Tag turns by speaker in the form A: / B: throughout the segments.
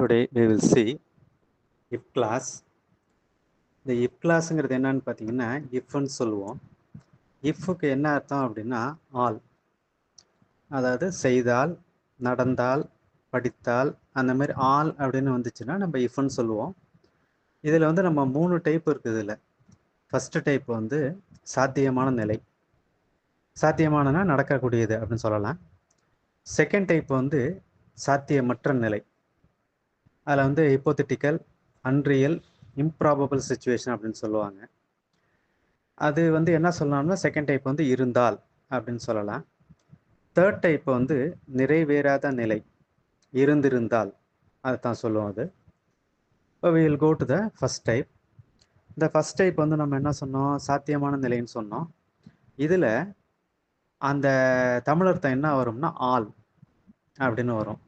A: Today we will see if class. இந்த if classங்கிறது என்னன்னு பார்த்தீங்கன்னா ifன்னு சொல்லுவோம். ifக்கு என்ன அர்த்தம் அப்படின்னா ஆல், அதாவது செய்தால், நடந்தால், படித்தால், அந்த மாதிரி ஆல் அப்படின்னு வந்துச்சுன்னா நம்ம ifன்னு சொல்லுவோம். இதில் வந்து நம்ம 3 டைப் இருக்குது. இதில் ஃபஸ்ட்டு டைப் வந்து சாத்தியமான நிலை, சாத்தியமானனா நடக்கக்கூடியது அப்படின்னு சொல்லலாம். செகண்ட் டைப் வந்து சாத்தியமற்ற நிலை, அதில் வந்து ஹிப்போதெட்டிக்கல், அன்ரியல், இம்ப்ராபபிள் சிச்சுவேஷன் அப்படின்னு சொல்லுவாங்க. அது வந்து என்ன சொல்லலாம்னா செகண்ட் டைப் வந்து இருந்தால் அப்படின்னு சொல்லலாம். தேர்ட் டைப் வந்து நிறைவேறாத நிலை, இருந்திருந்தால், அதை தான் சொல்லுவோம். அது இப்போ we will go to the first type. இந்த ஃபஸ்ட் டைப் வந்து நம்ம என்ன சொன்னோம், சாத்தியமான நிலைன்னு சொன்னோம். இதில் அந்த தமிழர்த்தம் என்ன வரும்னா ஆல் அப்படின்னு வரும்.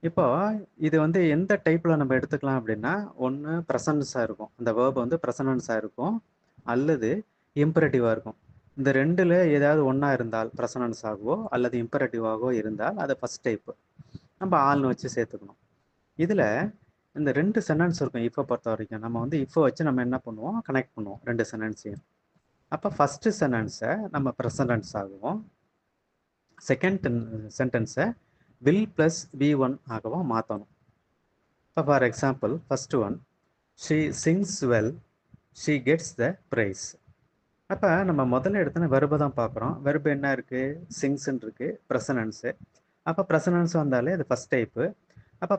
A: இப்போ இது வந்து எந்த டைப்பில் நம்ம எடுத்துக்கலாம் அப்படின்னா, ஒன்று ப்ரெசன்ஸாக இருக்கும், அந்த வேர்ப் வந்து ப்ரெசனன்ஸாக இருக்கும், அல்லது இம்பரேட்டிவாக இருக்கும். இந்த ரெண்டில் ஏதாவது ஒன்றா இருந்தால் ப்ரெசனன்ஸ் ஆகவோ அல்லது இம்பரேட்டிவாகவோ இருந்தால் அது ஃபஸ்ட் டைப்பு, நம்ம ஆள்னு வச்சு சேர்த்துக்கணும். இதில் இந்த 2 சென்டென்ஸ் இருக்கும் இப்போ பொறுத்த வரைக்கும். நம்ம வந்து இப்போ வச்சு நம்ம என்ன பண்ணுவோம், கனெக்ட் பண்ணுவோம் 2 சென்டென்ஸையும். அப்போ ஃபஸ்ட்டு சென்டென்ஸை நம்ம ப்ரெசன்டென்ஸ் ஆகவும், செகண்ட் சென்டென்ஸை வில் ப்ளஸ் V1 ஆகவும் மாற்றணும். இப்போ for example first one, she sings well, she gets the prize. அப்போ நம்ம முதல்ல எடுத்தோன்னா வெர்பை தான் பார்க்குறோம். வெர்பு என்ன இருக்குது, சிங்ஸ்ன்னு இருக்குது, ப்ரெசனன்ஸு. அப்போ ப்ரெசனன்ஸ் வந்தாலே அது ஃபஸ்ட் டைப்பு. அப்போ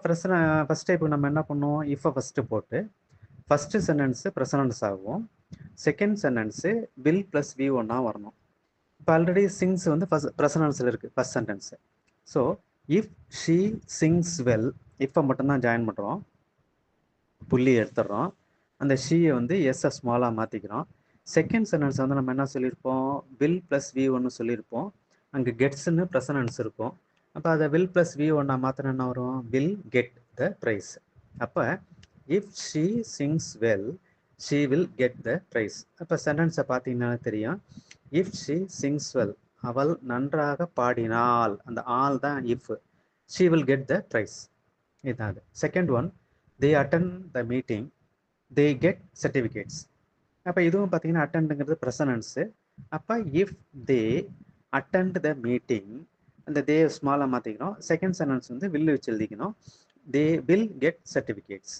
A: ஃபஸ்ட் டைப்பு நம்ம என்ன பண்ணுவோம், இப்போ ஃபஸ்ட்டு போட்டு ஃபஸ்ட்டு சென்டென்ஸு ப்ரெசனன்ஸ் ஆகும், second sentence will plus V1 வரணும். இப்போ ஆல்ரெடி சிங்ஸ் வந்து ஃபஸ்ட் ப்ரெசனன்ஸில் இருக்குது first sentence. So if she sings well, இப்போ மட்டும்தான் ஜாயின் பண்ணுறோம், புள்ளி எடுத்துடுறோம், அந்த ஷீயை வந்து எஸ்ஸை ஸ்மாலாக மாற்றிக்கிறோம். செகண்ட் சென்டென்ஸ் வந்து நம்ம என்ன சொல்லியிருப்போம், வில் ப்ளஸ் V1 சொல்லியிருப்போம், அங்கே கெட்ஸ்ன்னு ப்ரெசனன்ஸ் இருக்கும். அப்போ அதை வில் ப்ளஸ் V1 மாத்திரம் என்ன வரும், வில் கெட் த ப்ரைஸ். அப்போ if she sings well, she will get the prize. அப்போ சென்டென்ஸை பார்த்தீங்கன்னா தெரியும், இஃப் ஷீ சிங்ஸ் வெல், அவள் நன்றாக பாடினாள், அந்த ஆல் தான் if, she will get the prize. இதுதான் அது. Second one, they attend the meeting, they get certificates. அப்போ இதுவும் பார்த்தீங்கன்னா அட்டெண்டுங்கிறது ப்ரெசனன்ஸு. அப்போ if they attend the meeting, அந்த தே ஸ்மாலாக மாற்றிக்கணும். செகண்ட் சென்டென்ஸ் வந்து வில் வச்சு எழுதிக்கணும், they will get certificates.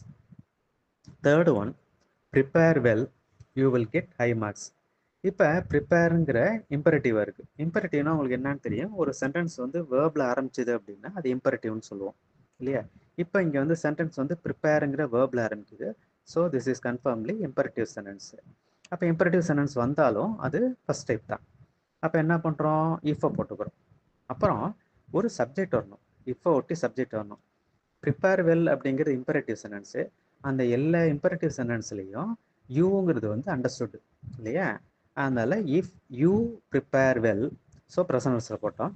A: Third one, prepare well, you will get high marks. இப்போ ப்ரிப்பேருங்கிற இம்பரேட்டிவாக இருக்குது. இம்பரேட்டிவ்னா உங்களுக்கு என்னன்னு தெரியும், ஒரு சென்டென்ஸ் வந்து வேர்பில் ஆரம்பிச்சிது அப்படின்னா அது இம்பரேட்டிவ்னு சொல்லுவோம் இல்லையா. இப்போ இங்கே வந்து சென்டென்ஸ் வந்து ப்ரிப்பேருங்கிற வேர்பில் ஆரம்பிக்குது. So this is confirmly imperative sentence. அப்போ இம்பரேட்டிவ் சென்டென்ஸ் வந்தாலும் அது ஃபஸ்ட் டைப் தான். அப்போ என்ன பண்ணுறோம், இஃபை போட்டுக்கிறோம். அப்புறம் ஒரு சப்ஜெக்ட் வரணும், இஃபை ஒட்டி சப்ஜெக்ட் வரணும். ப்ரிப்பேர் வெல் அப்படிங்கிறது இம்பரேட்டிவ் சென்டென்ஸு. அந்த எல்லா இம்பரேட்டிவ் சென்டென்ஸ்லேயும் யூங்கிறது வந்து அண்டர்ஸ்டுட் இல்லையா. அதனால் if you prepare well, so ப்ரெசன்ஸில் போட்டோம்.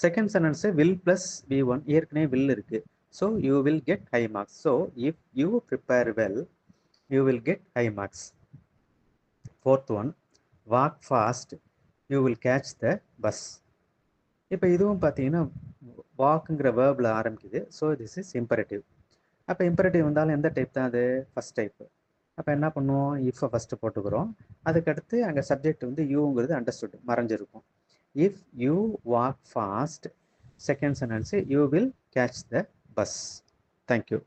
A: Second sentence will plus V1, ஏற்கனவே வில் இருக்குது, so you will get high marks. So if you prepare well, you will get high marks. Fourth one, walk fast, you will catch the bus. இப்போ இதுவும் பார்த்தீங்கன்னா வாக்குங்கிற வேர்பில் ஆரம்பிக்குது. So this is imperative. அப்போ imperative வந்தாலும் எந்த டைப் தான் அது, ஃபஸ்ட் டைப்பு. அப்போ என்ன பண்ணுவோம், இஃபை ஃபஸ்ட்டு போட்டுக்கிறோம். அதுக்கடுத்து அங்கே சப்ஜெக்ட் வந்து யூங்கிறது அண்டர்ஸ்டுட் மறைஞ்சிருக்கும். If you walk fast, second sentence you will catch the bus. Thank you.